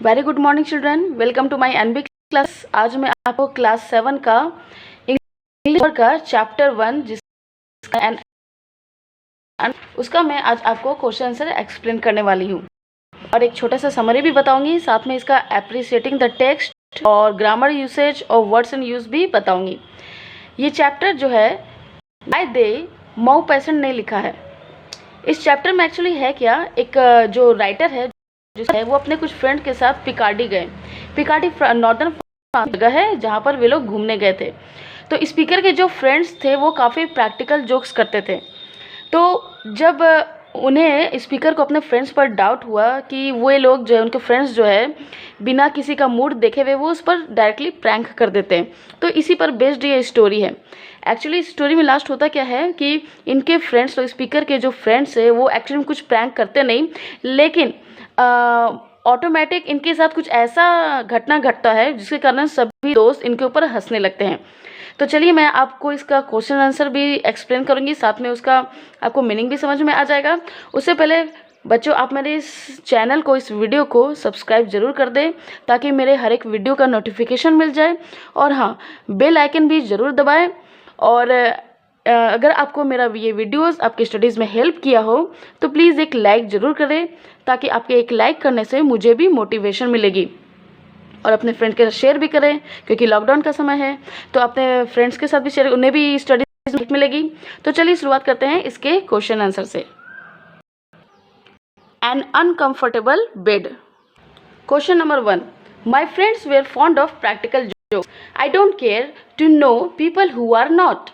Very good morning children, welcome to my NB class. आज मैं आपको क्लास 7 का इंग्लिश का चैप्टर 1 जिसका उसका मैं आज आपको क्वेश्चन आंसर एक्सप्लेन करने वाली हूँ और एक छोटा सा समरी भी बताऊंगी, साथ में इसका एप्रिशिएटिंग द टेक्स्ट और ग्रामर यूसेज और वर्ड्स एंड यूज भी बताऊंगी। ये चैप्टर जो है बाय दे माउ पेसेंट ने लिखा है। इस चैप्टर में एक्चुअली है क्या, एक जो राइटर है वो अपने कुछ फ्रेंड के साथ पिकार्डी गए। पिकार्डी नॉर्दर्न जगह है जहाँ पर वे लोग घूमने गए थे। तो स्पीकर के जो फ्रेंड्स थे वो काफ़ी प्रैक्टिकल जोक्स करते थे। तो जब उन्हें स्पीकर को अपने फ्रेंड्स पर डाउट हुआ कि वो लोग जो है, उनके फ्रेंड्स जो है बिना किसी का मूड देखे हुए वो उस पर डायरेक्टली प्रैंक कर देते हैं। तो इसी पर बेस्ड ये स्टोरी है। एक्चुअली इस स्टोरी में लास्ट होता क्या है कि इनके फ्रेंड्स, तो स्पीकर के जो फ्रेंड्स है वो एक्चुअली में कुछ प्रैंक करते नहीं, लेकिन ऑटोमेटिक इनके साथ कुछ ऐसा घटना घटता है जिसके कारण सभी दोस्त इनके ऊपर हंसने लगते हैं। तो चलिए मैं आपको इसका क्वेश्चन आंसर भी एक्सप्लेन करूंगी, साथ में उसका आपको मीनिंग भी समझ में आ जाएगा। उससे पहले बच्चों, आप मेरे इस चैनल को, इस वीडियो को सब्सक्राइब जरूर कर दें ताकि मेरे हर एक वीडियो का नोटिफिकेशन मिल जाए। और हाँ, बेल आइकन भी ज़रूर दबाएं। और अगर आपको मेरा ये वीडियोस आपकी स्टडीज़ में हेल्प किया हो तो प्लीज़ एक लाइक ज़रूर करें, ताकि आपके एक लाइक करने से मुझे भी मोटिवेशन मिलेगी। और अपने फ्रेंड के साथ शेयर भी करें, क्योंकि लॉकडाउन का समय है तो अपने फ्रेंड्स के साथ भी शेयर, उन्हें भी स्टडीज हेल्प मिलेगी। तो चलिए शुरुआत करते हैं इसके क्वेश्चन आंसर से। An uncomfortable bed. Question number 1, my friends were fond of practical jokes, I don't care to know people who are not.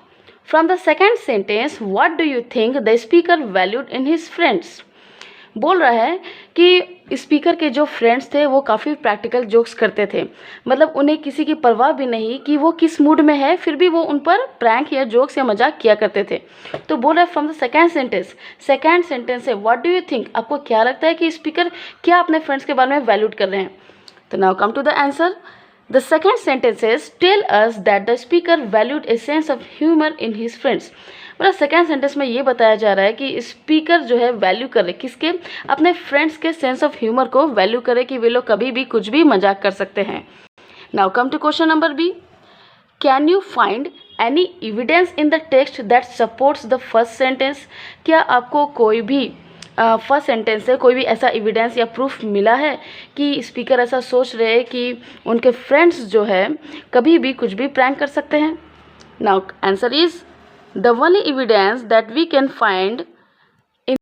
From the second sentence, what do you think the speaker valued in his friends. बोल रहा है कि speaker के जो friends थे वो काफ़ी practical jokes करते थे, मतलब उन्हें किसी की परवाह भी नहीं कि वो किस मूड में है, फिर भी वो उन पर प्रैंक या जोक्स या मजाक किया करते थे। तो बोल रहा है फ्रॉम द सेकेंड सेंटेंस है व्हाट डू यू थिंक, आपको क्या लगता है कि स्पीकर क्या अपने फ्रेंड्स के बारे में वैल्यूड कर रहे हैं। तो now come to the answer. The second sentence is tell us that the speaker valued a sense of humour in his friends. मतलब सेकेंड सेंटेंस में ये बताया जा रहा है कि स्पीकर जो है वैल्यू करे किसके, अपने फ्रेंड्स के सेंस ऑफ ह्यूमर को वैल्यू करे कि वे लोग कभी भी कुछ भी मजाक कर सकते हैं। Now come to question number B, can you find any evidence in the text that supports the first sentence. क्या आपको कोई भी फर्स्ट सेंटेंस से कोई भी ऐसा एविडेंस या प्रूफ मिला है कि स्पीकर ऐसा सोच रहे हैं कि उनके फ्रेंड्स जो है कभी भी कुछ भी प्रैंक कर सकते हैं। Now answer is the only evidence that we can find in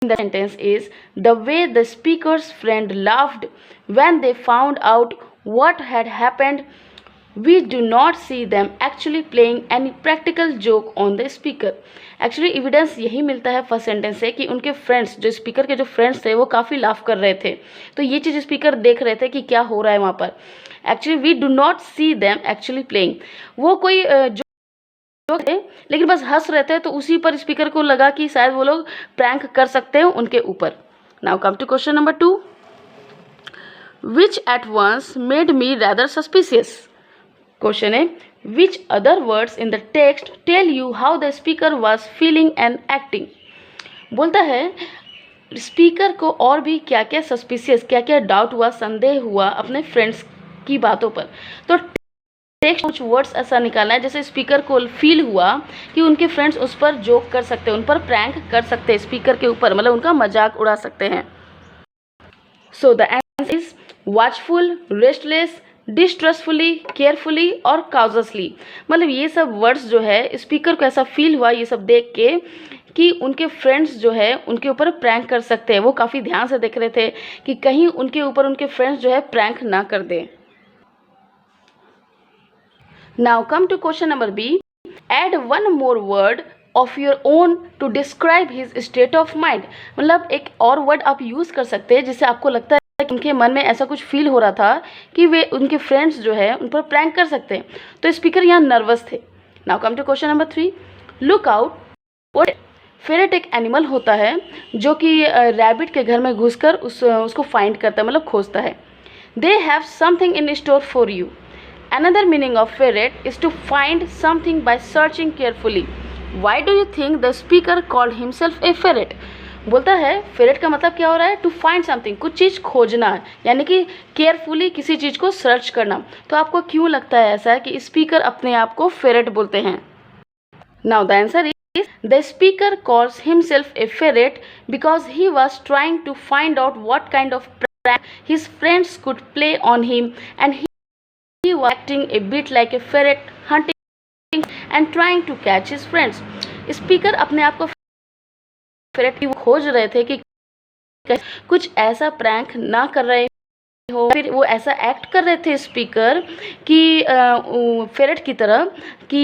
the sentence is the way the speaker's friend laughed when they found out what had happened. We do not see them actually playing any practical joke on the speaker. Actually evidence यही मिलता है first sentence से कि उनके friends, जो speaker के जो friends थे वो काफ़ी लाफ कर रहे थे। तो ये चीज़ स्पीकर देख रहे थे कि क्या हो रहा है वहाँ पर। Actually we do not see them actually playing, वो कोई थे लेकिन बस हंस रहे थे, तो उसी पर स्पीकर को लगा कि शायद वो लोग प्रैंक कर सकते हैं उनके ऊपर। Now come to question number 2, which at once made me rather suspicious. Question है which other words in the text tell you how the speaker was feeling and acting. बोलता है स्पीकर को और भी क्या क्या सस्पिशियस, क्या क्या डाउट हुआ, संदेह हुआ अपने फ्रेंड्स की बातों पर। तो टेक्स्ट कुछ वर्ड्स ऐसा निकालना है जैसे स्पीकर को फील हुआ कि उनके फ्रेंड्स उस पर जोक कर सकते हैं, उन पर प्रैंक कर सकते हैं स्पीकर के ऊपर, मतलब उनका मजाक उड़ा सकते हैं। So the answer is watchful, restless, distrustfully, carefully और काउजसली। मतलब ये सब वर्ड्स जो है स्पीकर को ऐसा फील हुआ ये सब देख के कि उनके फ्रेंड्स जो है उनके ऊपर प्रैंक कर सकते हैं। वो काफ़ी ध्यान से देख रहे थे कि कहीं उनके ऊपर उनके फ्रेंड्स जो है प्रैंक ना कर दें। Now come to question number B. Add one more word of your own to describe his state of mind. मतलब एक और वर्ड आप यूज़ कर सकते हैं जिससे आपको लगता है कि उनके मन में ऐसा कुछ फील हो रहा था कि वे उनके फ्रेंड्स जो है उन पर प्रैंक कर सकते हैं। तो स्पीकर यहाँ नर्वस थे। Now come to question number 3. Look out. Ferret एक एनिमल होता है जो कि रैबिट के घर में घुसकर उसको फाइंड करता है, मतलब खोजता है। They have something in store for you. Another meaning of ferret is to find something by searching carefully. Why do you think the speaker called himself a ferret? बोलता है फेरेट का मतलब क्या हो रहा है, टू फाइंड समथिंग, कुछ चीज़ खोजना, यानी कि केयरफुली किसी चीज़ को सर्च करना। तो आपको क्यों लगता है ऐसा कि स्पीकर अपने आप को फेरेट बोलते हैं? Now the answer is the speaker calls himself a ferret because he was trying to find out what kind of prank his friends could play on him and he was acting a bit like a ferret hunting and trying to catch his friends. Speaker अपने आप को ferret की खोज रहे थे कि कुछ ऐसा प्रैंक ना कर रहे हो, फिर वो ऐसा एक्ट कर रहे थे स्पीकर कि फेरेट की तरह कि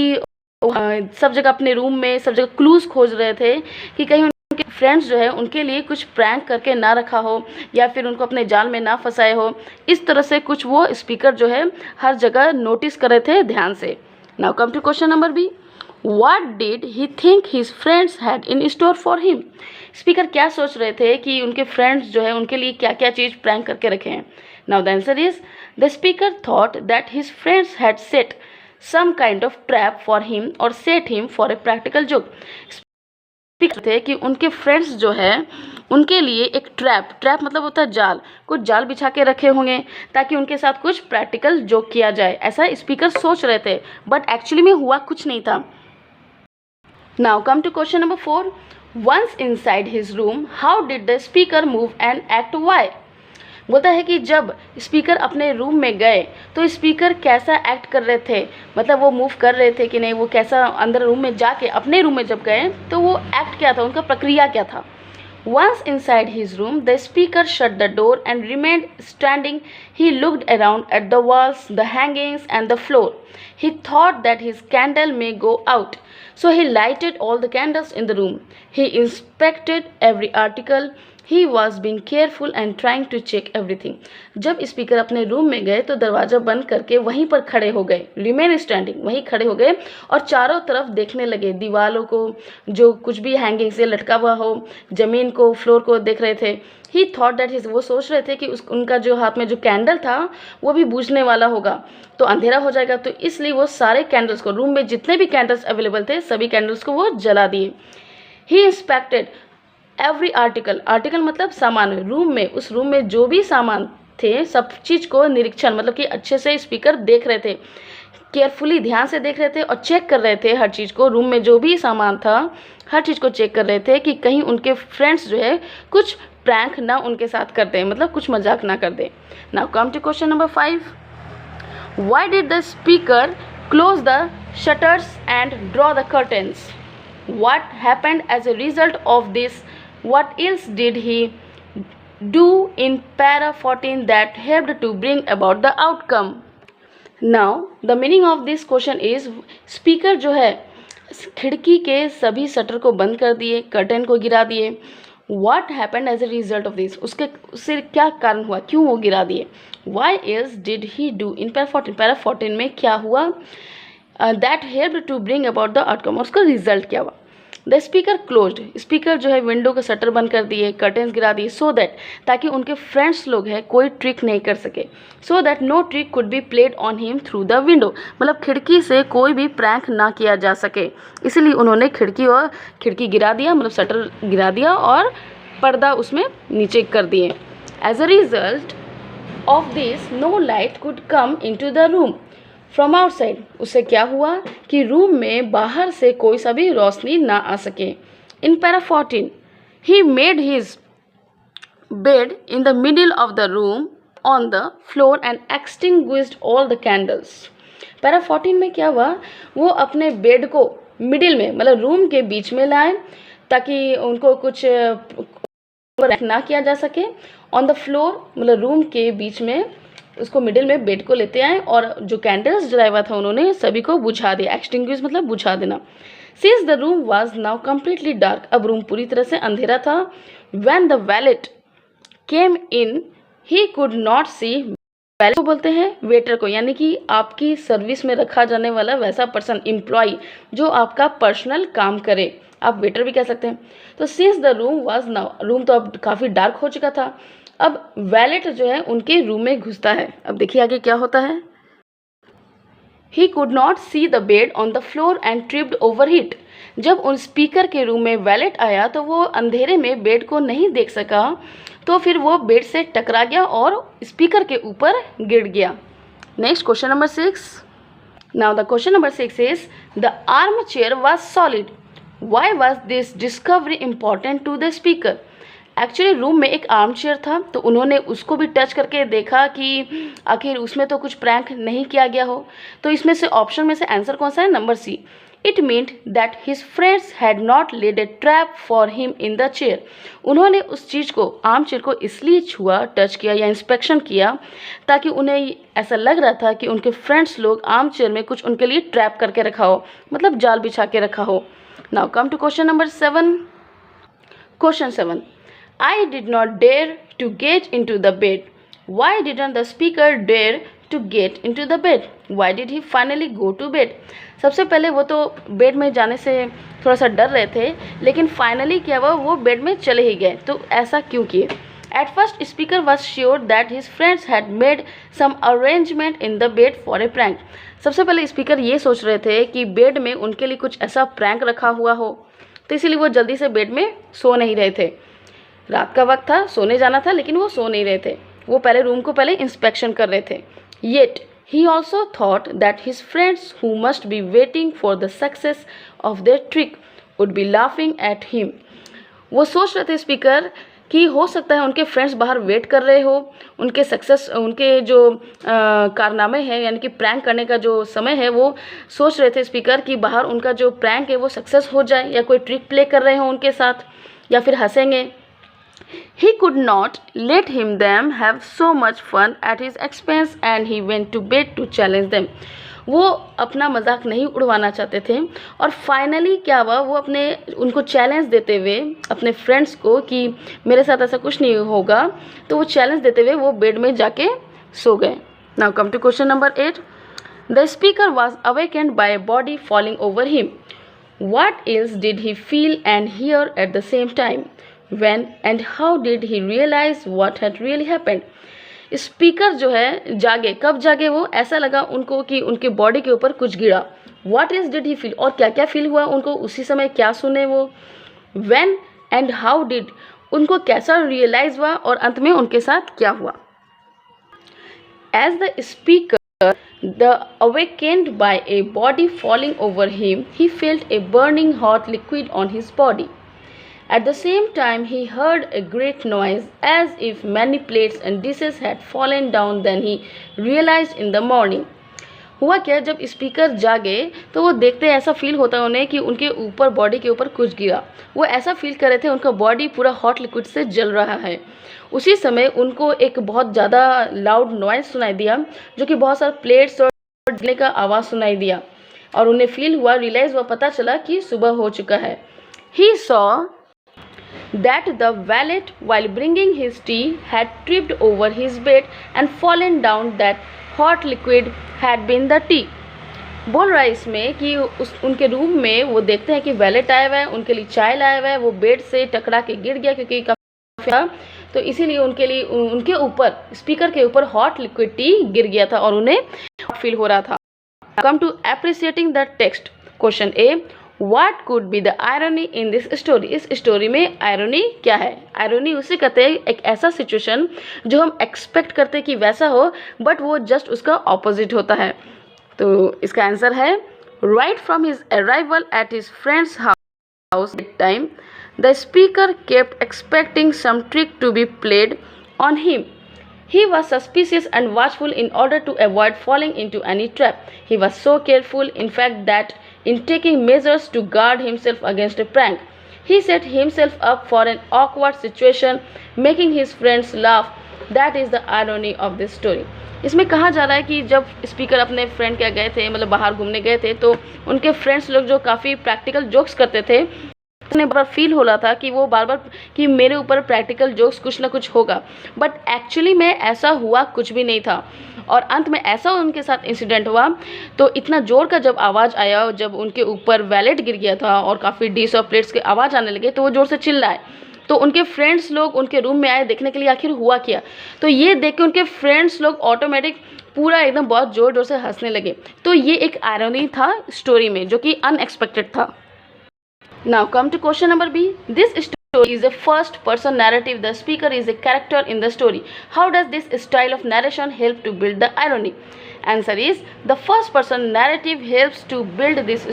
सब जगह अपने रूम में सब जगह क्लूज खोज रहे थे कि कहीं उनके फ्रेंड्स जो है उनके लिए कुछ प्रैंक करके ना रखा हो या फिर उनको अपने जाल में ना फंसाए हो। इस तरह से कुछ वो स्पीकर जो है हर जगह नोटिस कर रहे थे ध्यान से। Now come to question number B, what did he think his friends had in store for him? Speaker क्या सोच रहे थे कि उनके फ्रेंड्स जो है उनके लिए क्या क्या चीज़ प्रैंक करके रखे हैं? Now the answer is the speaker thought that his friends had set some kind of trap for him or set him for a practical joke. Speaker थे कि उनके फ्रेंड्स जो है उनके लिए एक ट्रैप मतलब होता है जाल, कुछ जाल बिछा के रखे होंगे ताकि उनके साथ कुछ प्रैक्टिकल जोक किया जाए, ऐसा स्पीकर सोच रहे थे, बट एक्चुअली में हुआ कुछ नहीं था। Now come to question number 4, once inside his room how did the speaker move and act why? बोलता है कि जब स्पीकर अपने रूम में गए तो स्पीकर कैसा एक्ट कर रहे थे, मतलब वो मूव कर रहे थे कि नहीं, वो कैसा अंदर रूम में जाके अपने रूम में जब गए तो वो एक्ट क्या था, उनका प्रक्रिया क्या था। Once inside his room, the speaker shut the door and remained standing. He looked around at the walls, the hangings, and the floor. He thought that his candle may go out, so he lighted all the candles in the room. He inspected every article. He was being careful and trying to check everything. जब speaker अपने room में गए तो दरवाज़ा बंद करके वहीं पर खड़े हो गए, रिमेन स्टैंडिंग, वहीं खड़े हो गए और चारों तरफ देखने लगे, दीवारों को, जो कुछ भी हैंगिंग से लटका हुआ हो, ज़मीन को, फ्लोर को देख रहे थे। ही थॉट दैट वो सोच रहे थे कि उनका जो हाथ में जो कैंडल था वो भी बुझने वाला होगा तो अंधेरा हो जाएगा, तो इसलिए वो सारे कैंडल्स को, रूम में जितने भी कैंडल्स अवेलेबल थे सभी कैंडल्स को वो जला दिए। ही इंस्पेक्टेड एवरी आर्टिकल मतलब सामान, रूम में, उस रूम में जो भी सामान थे सब चीज़ को निरीक्षण मतलब कि अच्छे से स्पीकर देख रहे थे, केयरफुली ध्यान से देख रहे थे और चेक कर रहे थे हर चीज़ को, रूम में जो भी सामान था हर चीज़ को चेक कर रहे थे कि कहीं उनके फ्रेंड्स जो है कुछ प्रैंक ना उनके साथ कर दें, मतलब कुछ मजाक ना कर दें। Now come to question number 5, why did the speaker close the shutters and draw the curtains? What happened as a result of this? What else did he do in para 14 that helped to bring about the outcome? Now the meaning of this question is, speaker जो है खिड़की के सभी shutter को बंद कर दिए, curtain को गिरा दिए। What happened as a result of this? उससे क्या कारण हुआ, क्यों वो गिरा दिए? Why else did he do in para 14? para 14 में क्या हुआ? That helped to bring about the outcome, और उसका रिजल्ट क्या हुआ? द स्पीकर क्लोज्ड, स्पीकर जो है विंडो का शटर बंद कर दिए, कर्टेंस गिरा दिए, सो दैट, ताकि उनके फ्रेंड्स लोग हैं कोई ट्रिक नहीं कर सके, so that no trick could be played on him through the window, मतलब खिड़की से कोई भी प्रैंक ना किया जा सके, इसलिए उन्होंने खिड़की गिरा दिया, मतलब शटर गिरा दिया और पर्दा उसमें नीचे कर दिए। As a result of this no light could come in to the room from outside, उससे क्या हुआ कि रूम में बाहर से कोई सा भी रोशनी ना आ सके। In para 14 he made his bed in the middle of the room on the floor and extinguished all the candles. Para 14 में क्या हुआ, वो अपने बेड को मिडिल में, मतलब रूम के बीच में लाए ताकि उनको कुछ ना किया जा सके। ऑन द फ्लोर मतलब रूम के बीच में, उसको मिडिल में बेड को लेते आए और जो कैंडल्स जलाया हुआ था उन्होंने सभी को बुझा दिया, एक्सटिंग्विश मतलब बुझा देना। Since the room was now completely dark, अब रूम पूरी तरह से अंधेरा था। When the valet came in he could not see, valet को बोलते हैं वेटर को, यानी कि आपकी सर्विस में रखा जाने वाला वैसा पर्सन, एम्प्लॉय जो आपका पर्सनल काम करे, आप वेटर भी कह सकते हैं। तो since the room was now, room तो अब काफ़ी डार्क हो चुका था, अब वैलेट जो है उनके रूम में घुसता है। अब देखिए आगे क्या होता है। ही could not see the bed on the floor and tripped over it. जब उन स्पीकर के रूम में वैलेट आया तो वो अंधेरे में बेड को नहीं देख सका, तो फिर वो बेड से टकरा गया और स्पीकर के ऊपर गिर गया। Next question number 6। Now the question number 6 is the arm chair was solid. Why was this discovery important to the speaker. Actually room में एक आर्म चेयर था, तो उन्होंने उसको भी टच करके देखा कि आखिर उसमें तो कुछ प्रैंक नहीं किया गया हो। तो इसमें से ऑप्शन में से आंसर कौन सा है, number C. It meant that his friends had not laid a trap for him in the chair. उन्होंने उस चीज़ को, आर्म चेयर को इसलिए छुआ, टच किया या इंस्पेक्शन किया ताकि उन्हें ऐसा लग रहा था कि उनके फ्रेंड्स लोग आर्म चेयर में कुछ उनके लिए ट्रैप करके रखा हो, मतलब जाल बिछा के रखा हो। Now come to question number 7। Question 7। I did not dare to get into the bed. Why didn't the speaker dare to get into the bed? Why did he finally go to bed? सबसे पहले वो तो bed में जाने से थोड़ा सा डर रहे थे, लेकिन फाइनली क्या हुआ, वो बेड में चले ही गए। तो ऐसा क्यों किए? At first, speaker was sure that his friends had made some arrangement in the bed for a prank. सबसे पहले स्पीकर ये सोच रहे थे कि बेड में उनके लिए कुछ ऐसा प्रैंक रखा हुआ हो, तो इसीलिए वो जल्दी से बेड में सो नहीं रहे थे। रात का वक्त था, सोने जाना था, लेकिन वो सो नहीं रहे थे। वो पहले रूम को पहले इंस्पेक्शन कर रहे थे। Yet he also thought that his friends who must be waiting for the success of their trick would be laughing at him. वो सोच रहे थे स्पीकर कि हो सकता है उनके फ्रेंड्स बाहर वेट कर रहे हो, उनके सक्सेस, उनके जो कारनामे हैं यानी कि प्रैंक करने का जो समय है, वो सोच रहे थे स्पीकर कि बाहर उनका जो प्रैंक है वो सक्सेस हो जाए, या कोई ट्रिक प्ले कर रहे हो उनके साथ, या फिर हंसेंगे। He could not let them have so much fun at his expense and he went to bed to challenge them. वो अपना मजाक नहीं उड़वाना चाहते थे, और फाइनली क्या हुआ, वो उनको चैलेंज देते हुए अपने फ्रेंड्स को कि मेरे साथ ऐसा कुछ नहीं होगा, तो वो चैलेंज देते हुए वो बेड में जाके सो गए। Now come to question number 8। The speaker was awakened by a body falling over him. What else did he feel and hear at the same time? When and how did he realize what had really happened? Speaker जो है जागे, कब जागे वो, ऐसा लगा उनको कि उनके बॉडी के ऊपर कुछ गिरा। What else did he feel, और क्या क्या फील हुआ उनको, उसी समय क्या सुने वो। When and how did, उनको कैसा रियलाइज हुआ, और अंत में उनके साथ क्या हुआ। As the speaker the awakened by a body falling over him, he felt a burning hot liquid on his body. At the same time, he heard a great noise as if many plates and dishes had fallen down. Then he realized in the morning. हुआ क्या, जब speaker जागे तो वो देखते ऐसा feel होता है उन्हें कि उनके ऊपर, बॉडी के ऊपर कुछ गिरा। वो ऐसा फील कर रहे थे उनका बॉडी पूरा हॉट लिक्विड से जल रहा है। उसी समय उनको एक बहुत ज़्यादा लाउड नॉइज़ सुनाई दिया, जो कि बहुत सारे प्लेट्स और गिरने का आवाज़ सुनाई दिया, और उन्हें फील हुआ, रियलाइज हुआ, पता चला कि सुबह हो चुका है। He saw that the valet, while bringing his tea, had tripped over his bed and fallen down. That hot liquid had been the tea. बोल रहा है इसमें कि उनके रूम में वो देखते हैं कि वैलेट आया हुआ है, उनके लिए चाय लाया हुआ है, वो बेड से टकरा के गिर गया क्योंकि काफी था, तो इसीलिए उनके ऊपर, स्पीकर के ऊपर हॉट लिक्विड टी गिर गया था और उन्हें फील हो रहा था। Come to appreciating the text. Question A, What could be the irony in this story? इस स्टोरी में आयरनी क्या है? आयरनी उसे कहते हैं एक ऐसा सिचुएशन जो हम एक्सपेक्ट करते हैं कि वैसा हो, बट वो जस्ट उसका ऑपोजिट होता है। तो इसका आंसर है, right from his arrival at his friends house time the speaker kept expecting some trick to be played on him. He was suspicious and watchful in order to avoid falling into any trap. He was so careful, in fact, that in taking measures to guard himself against a prank, he set himself up for an awkward situation, making his friends laugh. That is the irony of this story. इसमें कहा जा रहा है कि जब speaker अपने friend के गए थे, मतलब बाहर घूमने गए थे, तो उनके फ्रेंड्स लोग जो काफ़ी प्रैक्टिकल जोक्स करते थे, उन्हें बार फील हो रहा था कि वो बार बार कि मेरे ऊपर प्रैक्टिकल जोक्स कुछ ना कुछ होगा, बट एक्चुअली में ऐसा हुआ कुछ भी नहीं था। और अंत में ऐसा उनके साथ इंसिडेंट हुआ, तो इतना जोर का जब आवाज़ आया, जब उनके ऊपर वैलेट गिर गया था और काफ़ी डिश और प्लेट्स के आवाज़ आने लगे, तो वो जोर से चिल्लाए। तो उनके फ्रेंड्स लोग उनके रूम में आए देखने के लिए आखिर हुआ क्या। तो ये देख के उनके फ्रेंड्स लोग ऑटोमेटिक पूरा एकदम बहुत ज़ोर ज़ोर से हंसने लगे। तो ये एक आयरनी था स्टोरी में, जो कि अनएक्सपेक्टेड था। Now come to question number B. This story is a first person narrative. The speaker is a character in the story. How does this style of narration help to build the irony? Answer is the first person narrative helps to build this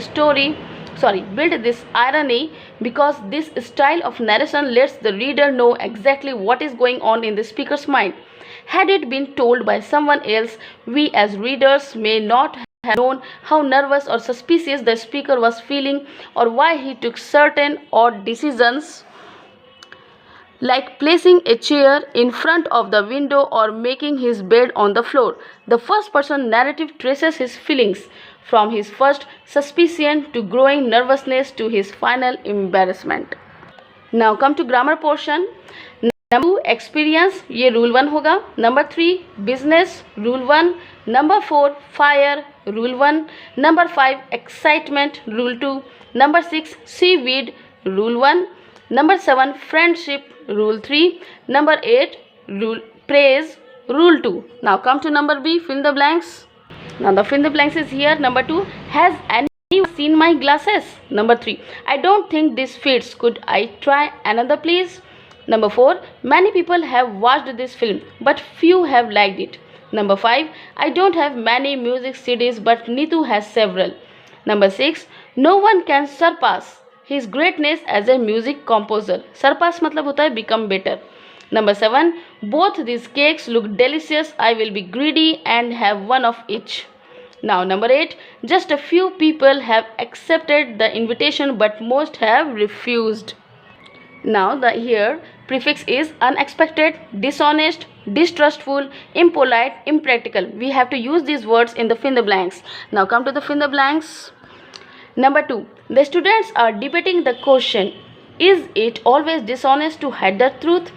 irony, because this style of narration lets the reader know exactly what is going on in the speaker's mind. Had it been told by someone else, we as readers may not have known how nervous or suspicious the speaker was feeling, or why he took certain odd decisions, like placing a chair in front of the window or making his bed on the floor. The first person narrative traces his feelings from his first suspicion to growing nervousness to his final embarrassment. Now come to grammar portion. Number 2 experience, ये rule 1 होगा. Number 3 business, rule 1. Number 4 fire, rule 1. Number 5 excitement, rule 2. Number 6 seaweed, rule 1. Number 7 friendship, rule 3. Number 8 praise, rule 2. Now come to number B, fill in the blanks. Now the fill in the blanks is here. Number 2, has anyone seen my glasses? Number 3, I don't think this fits, could I try another please? Number 4, many people have watched this film but few have liked it. Number 5, I don't have many music CDs but Neetu has several. Number 6, no one can surpass his greatness as a music composer. Surpass मतलब होता है become better. Number 7, both these cakes look delicious. I will be greedy and have one of each. Now number 8, just a few people have accepted the invitation but most have refused. Now the here prefix is unexpected, dishonest, distrustful, impolite, impractical. We have to use these words in the fill in the blanks. Now come to the fill in the blanks. Number 2, the students are debating the question, is it always dishonest to hide the truth?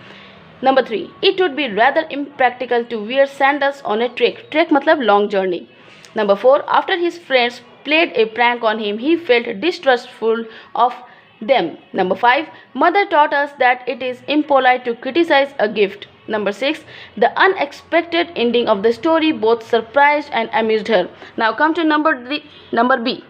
Number 3, it would be rather impractical to wear sandals on a trek. Trek मतलब long journey. Number 4, after his friends played a prank on him, he felt distrustful of them. Number 5, mother taught us that it is impolite to criticize a gift. Number 6, the unexpected ending of the story both surprised and amused her. Now come to number B.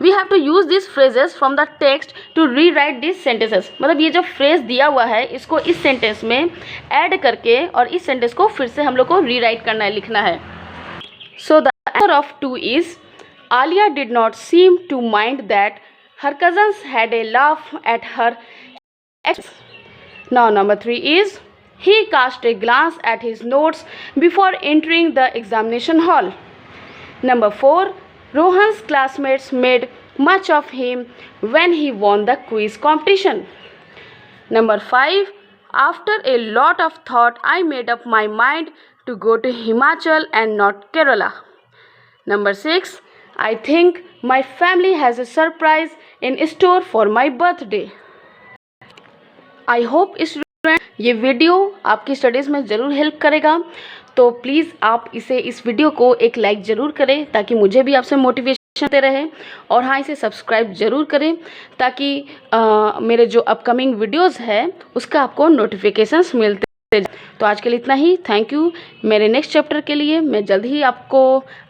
We have to use these phrases from the text to rewrite these sentences. मतलब ये जो phrase दिया हुआ है, इसको इस sentence में add करके और इस sentence को फिर से हम लोग को rewrite करना है, लिखना है. So the answer of 2 is, Alia did not seem to mind that her cousins had a laugh at her ex. Now number 3 is, he cast a glance at his notes before entering the examination hall. Number 4, Rohan's classmates made much of him when he won the quiz competition. Number 5, after a lot of thought, I made up my mind to go to Himachal and not Kerala. Number 6, I think my family has a surprise in store for my birthday. I hope ये video आपकी studies में ज़रूर help करेगा. तो please आप इस video को एक लाइक ज़रूर करें ताकि मुझे भी आपसे मोटिवेशन देते रहे. और हाँ, इसे सब्सक्राइब ज़रूर करें ताकि मेरे जो अपकमिंग वीडियोस है उसका आपको नोटिफिकेशंस मिलते हैं. तो आज के लिए इतना ही. Thank you. मेरे नेक्स्ट चैप्टर के लिए मैं जल्द ही आपको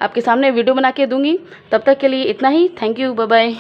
आपके सामने वीडियो बना के दूँगी. तब तक के लिए इतना ही. Thank you. Bye bye.